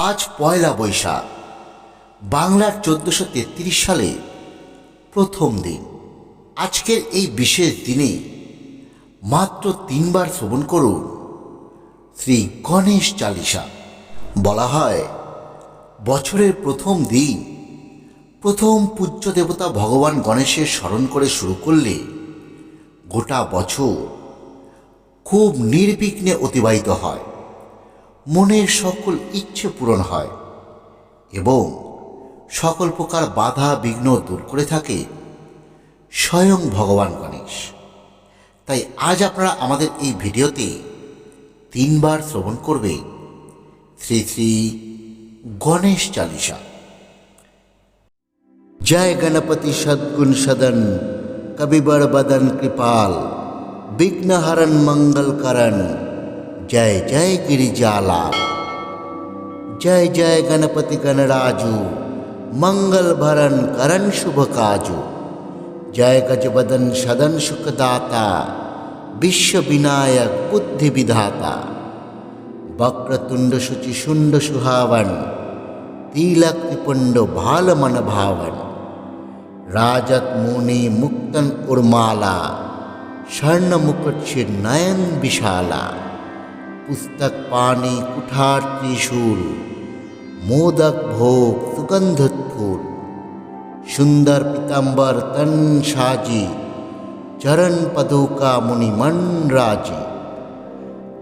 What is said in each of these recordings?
আজ পয়লা বৈশাখ, বাংলার 1433 সালে প্রথম দিন। আজকের এই বিশেষ দিনে মাত্র 3 বার শ্রবণ করুন শ্রী গণেশ চালিসা। বলা হয়, বছরের প্রথম দিন প্রথম পূজ্য দেবতা ভগবান গণেশের স্মরণ করে শুরু করলে গোটা বছর খুব নির্বিঘ্নে অতিবাহিত হয়, মনের সকল ইচ্ছে পূরণ হয় এবং সকল প্রকার বাধা বিঘ্ন দূর করে থাকে স্বয়ং ভগবান গণেশ। তাই আজ আপনারা আমাদের এই ভিডিওতে 3 বার শ্রবণ করবে শ্রী শ্রী গণেশ চালিসা। जय गणपति सद्गुण सदन, कविबर बदन कृपाल, विघ्न हरन मंगल करन, जय जय गिरिजालाल। जय जय गणपति गणराजू, मंगल भरन करन शुभ काजू। जय गजबदन सदन सुखदाता, विश्व विनायक बुद्धि विधाता। वक्रतुंड शुचि शुंड सुहावन, तिलक त्रिपुंड भाल मन भावन। राजत मुनि मुक्तन उर्माला, स्वर्ण मुकुट शिर नयन विशाला। पुस्तक पानी कुठार त्रिशूल, मोदक भोग सुगंधित फूल। सुंदर पीताम्बर तन साजी, चरण पदुका मुनि मन राजी।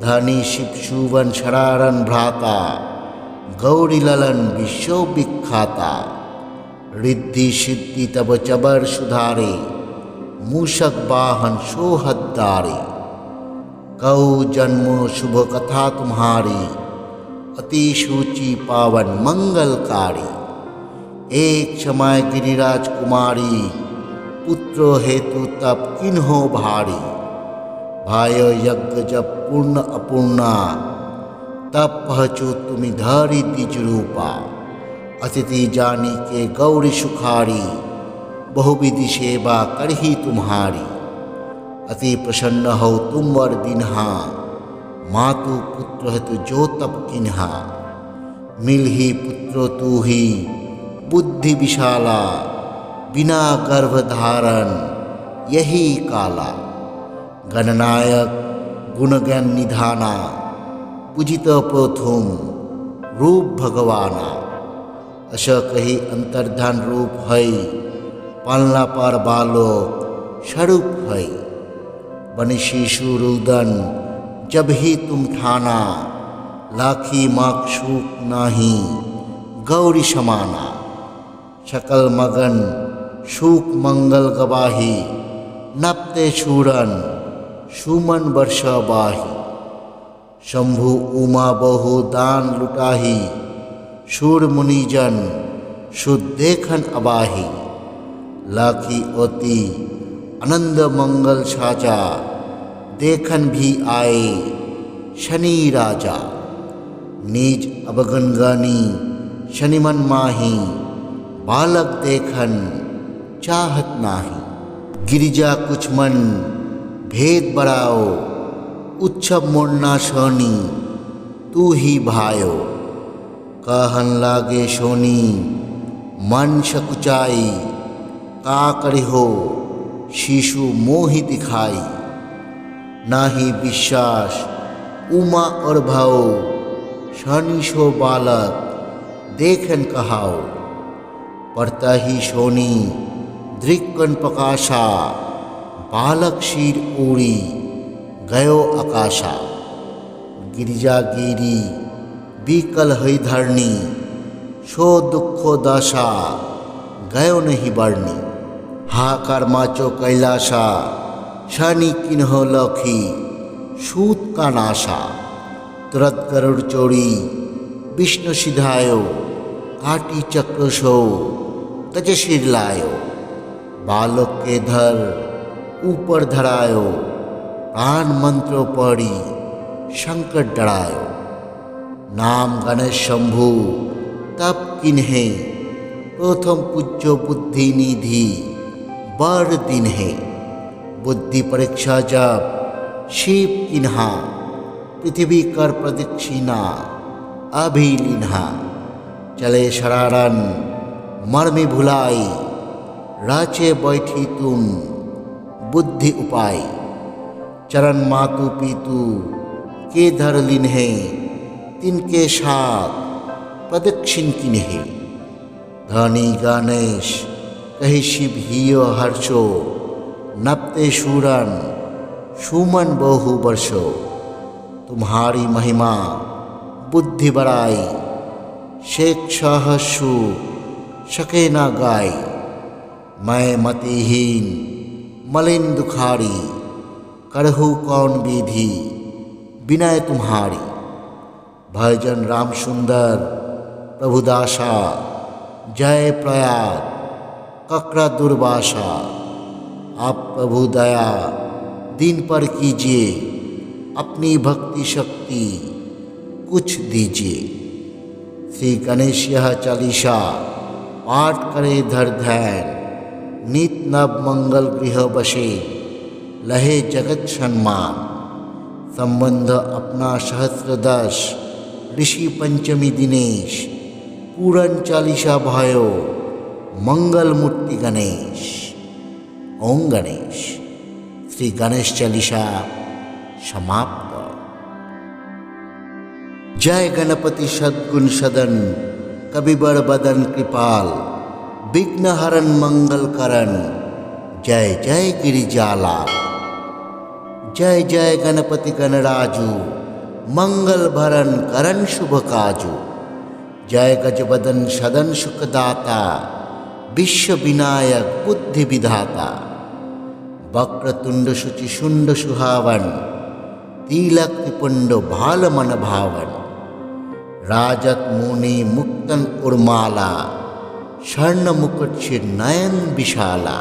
धनी शिव सुवन शरारन भ्राता, गौरी ललन विश्व विख्याता। रिद्धि सिद्धि तब चबर सुधारे, मूषक वाहन सोहद्दारे। कौ जन्मो शुभ कथा तुम्हारी, अति सूचि पावन मंगलकारी। एक समय गिरिराज कुमारी, पुत्र हेतु तप किन्हो भारी। भायो यज्ञ जब पूर्ण अपूर्णा, तब पहचो तुमि धरि द्विज रूपा। अतिथि जानी के गौरी सुखारी, बहुविधि सेवा करही तुम्हारी। अति प्रसन्न हो तुम वर दिन्हा, मातु पुत्र हेतु जो तप किन्हा। मिलही पुत्र तू ही बुद्धि विशाला, बिना गर्भ धारण यही काला। गणनायक गुण ज्ञान निधाना, पूजित प्रथम रूप भगवाना। अश कही अंतर्धान रूप है, पालना पर बालक स्वरूप है। बनि शिशु रुदन जब ही तुम ठाना, लाखी माक शूक नाही गौरी समाना। सकल मगन शूक मंगल गवाही, नपते शूरन सुमन वर्ष बाही। शंभु उमा बहु दान लुटाही, शूर मुनिजन सुदेखन अबाही। लाखी ओती आनंद मंगल साजा, देखन भी आए शनि राजा। निज अवगन गानी शनिमन माही, बालक देखन चाहत नाही। गिरिजा कुछ मन भेद बड़ाओ, उत्सव मोड़ना सोनी तू ही भायो। कहन लागे सोनी मन सकुचाई, का करिहो शिशु मोहि दिखाई। नाही विश्वास उमा और भाओ, शनि सो बालक देखन कहाओ। पड़ता ही सोनी दृक्कन प्रकाशा, बालक शीर उड़ी गयो आकाशा। गिरिजा गिरी विकल हई धरणी, सो दुखो दशा गयो नहीं बरनी। हाकार माचो कैलाशा, शनि किन्हो लखी सूत का नाशा। तुरत गरुड़ चोरी विष्णु सिधायो, काटी चक्र सो गज सिर लायो। बालक के धर ऊपर धरायो, प्राण मंत्र पढ़ी शंकर डरायो। नाम गणेश शंभु तप किन्हे, प्रथम पूज्य बुद्धि निधि बर दिन है। बुद्धि परीक्षा जब शिव किन्हा, पृथ्वी कर प्रदक्षिणा अभी लिन्हा। चले शरारन मर्मी भुलाई, राचे बैठी तुम बुद्धि उपाय। चरण मातु पीतु के धर लिन्हे, तिनके साथ प्रदक्षिण किन्हे। धनी गणेश कही शिव हियो हर्षो, नपते शूरन सुमन बहु वर्षो। तुम्हारी महिमा बुद्धि बड़ाई, शेख सहसु सके न गाय। मैं मतिहीन मलिन दुखारी, करहु कौन विधि विनय तुम्हारी। भजन राम सुंदर प्रभुदासा, जय प्रयाग ककरा दुर्वासा। आप प्रभु दया दिन पर कीजिए, अपनी भक्ति शक्ति कुछ दीजिए। श्री गणेश यह चालीसा पाठ करे धर ध्यान। नित नव मंगल गृह बसे, लहे जगत सम्मान। संबंध अपना सहस्रदश, ऋषि पंचमी दिनेश। पूरन चालीसा भयो, मंगल मूर्ति गणेश। ओम गणेश। श्री गणेश चालीसा समाप्त। जय गणपति सद्गुण सदन, कविबर बदन कृपाल। विघ्न हरन मंगल करन, जय जय गिरिजालाल। जय जय गणपति गणराजू, मंगल भरन करन शुभ काजू। जय गजबदन सदन सुखदाता, विश्व विनायक बुद्धि विधाता। वक्रतुंड शुचि शुंड सुहावन, तिलक त्रिपुंड भाल मन भावन। राजत मुनि मुक्तन उर्माला, स्वर्ण मुकुट शिर नयन विशाला।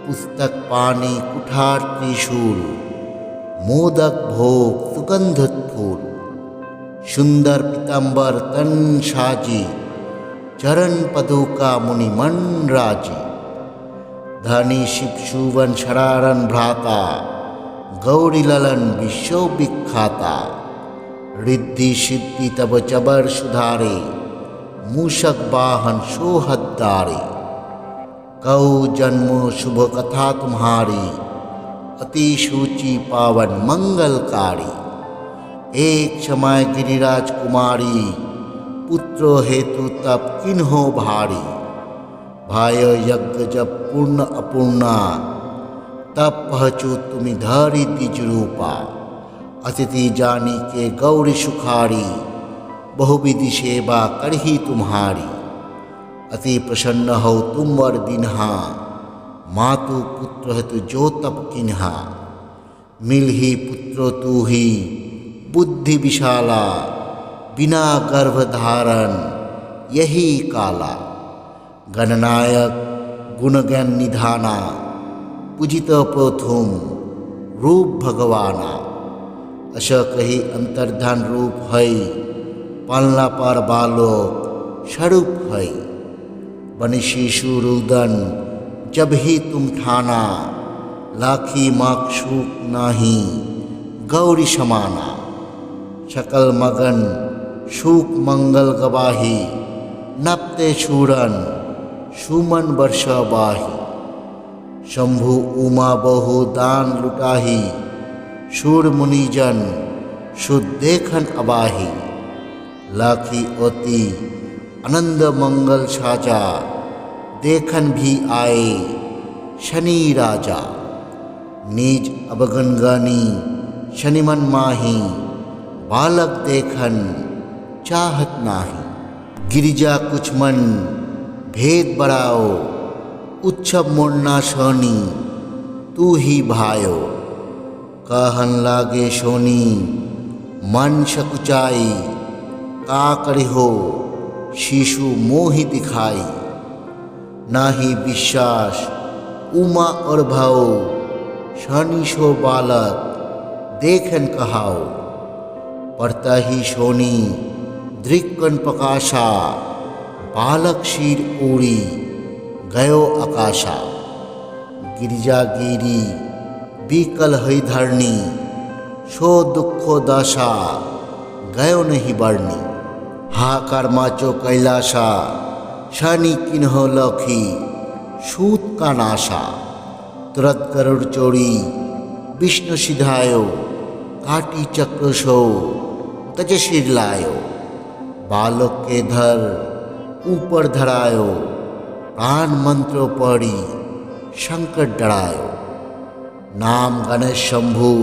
पुस्तक पानी कुठार त्रिशूल, मोदक भोग सुगंधित फूल। सुंदर पीतांबर तन साजी, चरण पदुका मुनि मन राजी। धनी शिव सुवन शरारन भ्राता, गौरी ललन विश्व विख्याता। रिद्धि सिद्धि तब चबर सुधारे, मूषक वाहन सोहद्दारे। कौ जन्मो शुभ कथा तुम्हारी, अति सूची पावन मंगलकारी। एक समय गिरिराज कुमारी, पुत्रो हेतु तप किन्हो भारी। भायो यज्ञ जब पूर्ण अपूर्णा, तब पहचो तुमि धरि द्विज रूपा। अतिथि जानी के गौरी सुखारी, बहुविधि सेवा करही तुम्हारी। अति प्रसन्न हो तुम वर दिन्हा, मातु पुत्र हेतु जो तप किन्हा। मिलही पुत्रो तू ही बुद्धि विशाला, बिना गर्भ धारण यही काला। गणनायक गुणज्ञान निधाना, पूजित प्रथुम रूप भगवाना। अश कही अंतर्धान रूप है, पालना पर बालोक स्वरूप है। बनि शिशु रुदन जब ही तुम ठाना, लाखी माक्षूक नाही गौरी समाना। सकल मगन सुख मंगल गवाही, नपते शूरन सुमन वर्ष बाही। शंभु उमा बहु दान लुटाही, शूर मुनिजन सुदेखन अबाही। लाखी ओती आनंद मंगल साजा, देखन भी आए शनि राजा। निज अवगनगानी शनिमन माही, बालक देखन चाहत नाही। गिरिजा कुछ मन भेद बढ़ाओ, उत्सव मोड़ना सोनी तू ही भायो। कहन लागे सोनी मन सकुचाई, का करिहो शिशु मोहि दिखाई। नाही विश्वास उमा और भाओ, शनि सो बालक देखन कहाओ। पड़ता ही सोनी दृक्कन प्रकाशा, बालक शीर उड़ी गयो आकाशा। गिरिजा गिरी बीकल हई धरणी, सो दुखो दशा गयो नहीं बरनी। हाकार माचो कैलासा शनि किन्ह लखी सूत का नाशा। तुरत गरुड़ चोरी विष्णु सिधायो काटी चक्र सो तज सिर लायो। बालक के धर ऊपर धरायो प्राण मंत्र पढ़ी संकट डरायो। नाम गणेश शंभु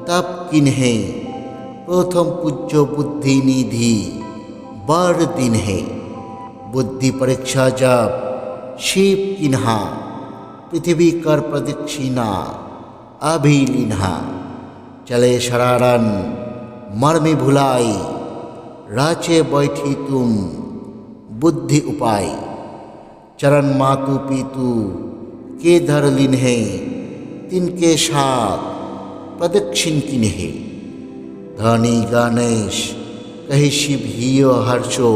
तप किन्हे प्रथम पूज्यो बुद्धि निधि बर दिन है। बुद्धि परीक्षा जब शिव किन्हा पृथ्वी कर प्रदक्षिणा अभिलीन्हा। चले शरारन मर्मी भुलाई राचे बैठी तुम बुद्धि उपाय। चरण मातु पीतु के धर लिन्हे तिनके साथ प्रदक्षिण किन्हे। धनी गणेश कही शिव हियो हर्षो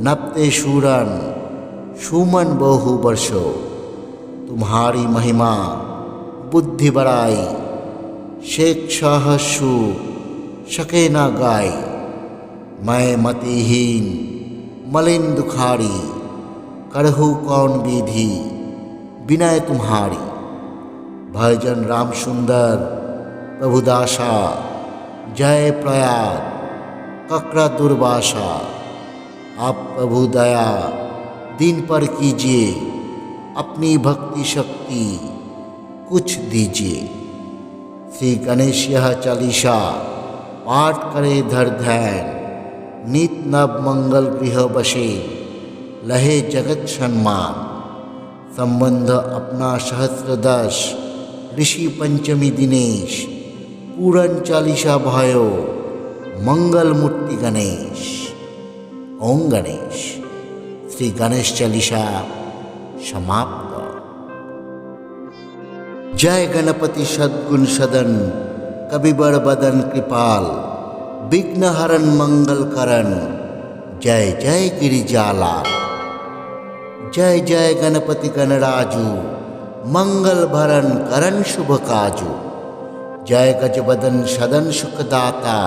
नपते शूरन सुमन बहु वर्षो। तुम्हारी महिमा बुद्धि बड़ाई शेख सहसु सके न गाय। मैं मतिहीन मलिन दुखारी करहु कौन विधि विनय तुम्हारी। भजन राम सुंदर प्रभुदासा जय प्रयाग ककरा दुर्वासा। आप प्रभु दया दिन पर कीजिए अपनी भक्ति शक्ति कुछ दीजिए। श्री गणेश यह चालीसा पाठ करे धर ध्यान। नित नव मंगल गृह बसे लहे जगत सम्मान। संबंध अपना सहस्रदश ऋषि पंचमी दिनेश। पूरन चालीसा भयो मंगल मूर्ति गणेश। ओम गणेश। श्री गणेश चालीसा समाप्त। जय गणपति सद्गुण सदन कविबर बदन कृपाल। विघ्न हरण मंगल करण जय जय गिरिजालाल। जय जय गणपति गणराजू मंगल भरण करण शुभ काजू। जय गजबदन सदन सुखदाता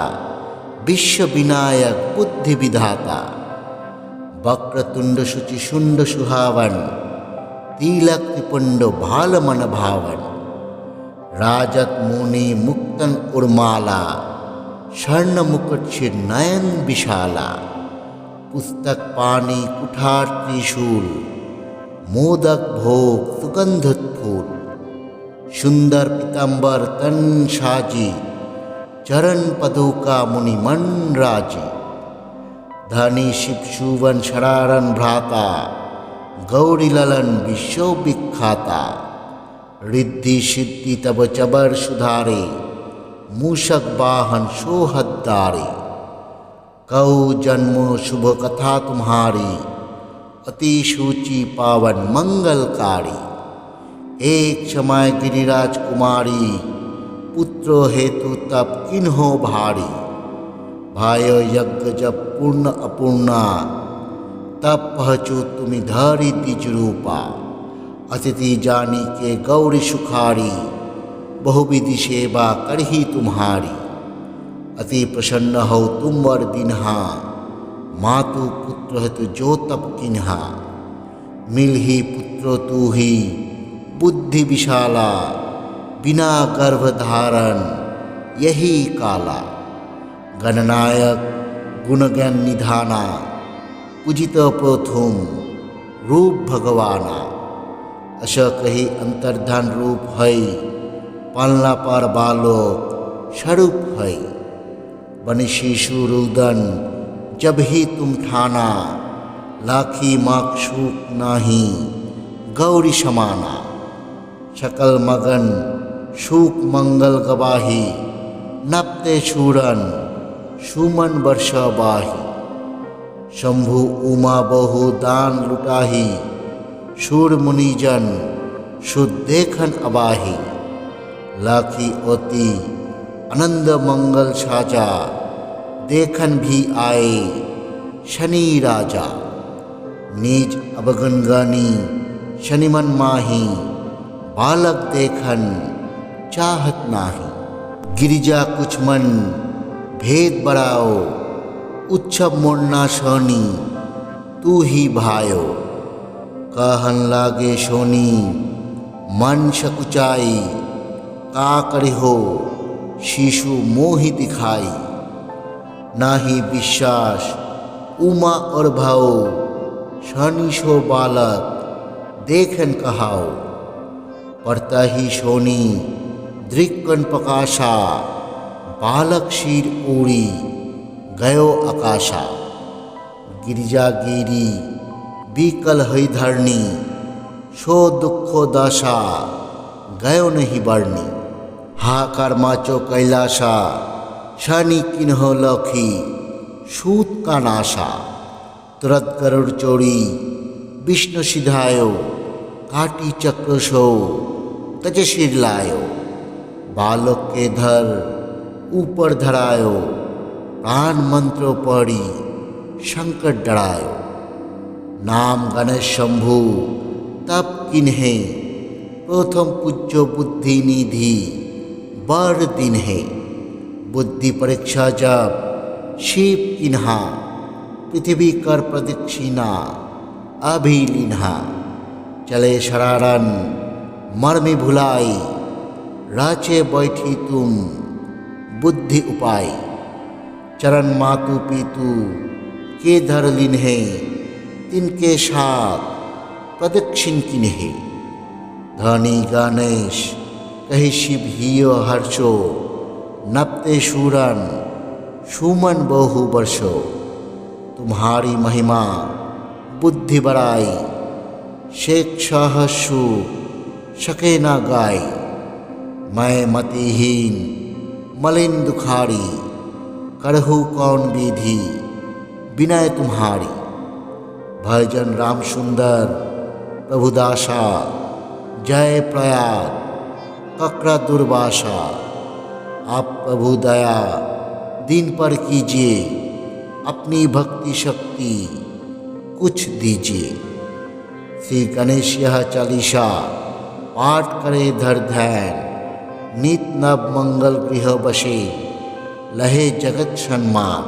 विश्व विनायक बुद्धि विधाता। वक्रतुंड शुचि शुंड सुहावन तिलक त्रिपुंड भाल मन भावन। राजत मुनि मुक्तन उर्माला स्वर्ण मुकुट शिर नयन विशाला। पुस्तक पानी कुठार त्रिशूल मोदक भोग सुगंधित फूल। सुंदर पीताम्बर तन साजी चरण पदुका मुनि मन राजी। धनी शिव सुवन शरारन भ्राता गौरी ललन विश्व विख्याता। रिद्धि सिद्धि तब चबर सुधारे मूषक वाहन सोहद्दारे। कौ जन्मो शुभ कथा तुम्हारी अति सूची पावन मंगलकारी। एक समय गिरिराज कुमारी पुत्रो हेतु तप किन्हो भारी। भायो यज्ञ जब पूर्ण अपूर्णा तब पहचो तुम्हें धरी तिज रूपा। अतिथि जानी के गौरी सुखारी बहुविधि सेवा करही तुम्हारी। अति प्रसन्न हो तुम वर दिन्हा मातु पुत्र हेतु जो तप किन्हा। मिलही पुत्रो तू ही बुद्धि विशाला बिना गर्भ धारण यही काला। गणनायक गुणज्ञान निधाना पूजित प्रथुम रूप भगवाना। अश कही अंतर्धान रूप है पालना पर बालोक स्वरूप है। बनि शिशु रुदन जब ही तुम ठाना लाखी माक शूक नाही गौरी समाना। सकल मगन शूक मंगल गवाही नपते शूरन सुमन वर्ष बाही। शंभु उमा बहु दान लुटाही शूर मुनिजन शुद्ध देखन अबाही। लाखी ओती आनंद मंगल साजा देखन भी आए शनि राजा। निज अवगनगानी शनिमन माही बालक देखन चाहत नाही। गिरिजा कुछ मन भेद बढ़ाओ उत्सव मोड़ना शनि तू ही भायो। कहन लागे सोनी मन सकुचाई, का करे हो शिशु मोहि दिखाई। नाही विश्वास उमा और भाओ, शनि सो बालक देखन कहाओ। पड़ता ही सोनी दृक्कन प्रकाशा, बालक शीर ओड़ी गयो आकाशा। गिरिजा गिरी बीकल हई धरणी, सो दुखो दशा गयो नहीं बरनी। हाकार माचो कैलासा, शनि किन्हो लखी सूत का नाशा। तुरत गरुड़ चोरी विष्णु सिधायो, काटी चक्र सो तज सिर लायो। बालक के धर ऊपर धरायो, प्राण मंत्रो पड़ी संकट डरायो। नाम गणेश शंभु तप किन्हे, प्रथम पूज्यो बुद्धि निधि बर दिन है। बुद्धि परीक्षा जब शिव किन्हा, पृथ्वी कर प्रदक्षिणा अभी लिन्हा। चले शरारन मर्मी भुलाई, राचे बैठी तुम बुद्धि उपाय। चरण मातु पीतु के धर लिन्हे, तिनके साथ प्रदक्षिण किन्हे। धनी गणेश कही शिव हियो हर्षो, नपते शूरन सुमन बहु वर्षो। तुम्हारी महिमा बुद्धि बड़ाई, शेख सहसु सके न गाय। मैं मतिहीन मलिन दुखारी, करहु कौन विधि विनय तुम्हारी। भजन राम सुंदर प्रभुदासा, जय प्रयाग कक्रा दुर्वासा। आप प्रभु दया दिन पर कीजिए, अपनी भक्ति शक्ति कुछ दीजिए। श्री गणेश यह चालीसा पाठ करे धर ध्यान। नित नव मंगल गृह बसे, लहे जगत सम्मान।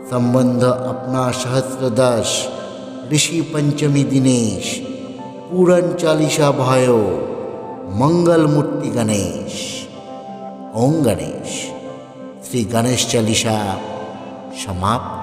संबंध अपना सहस्रदश, ऋषि पंचमी दिनेश। पूरन चालीसा भयो, मंगल मूर्ति गणेश। ओम गणेश। श्री गणेश चालीसा समाप्त।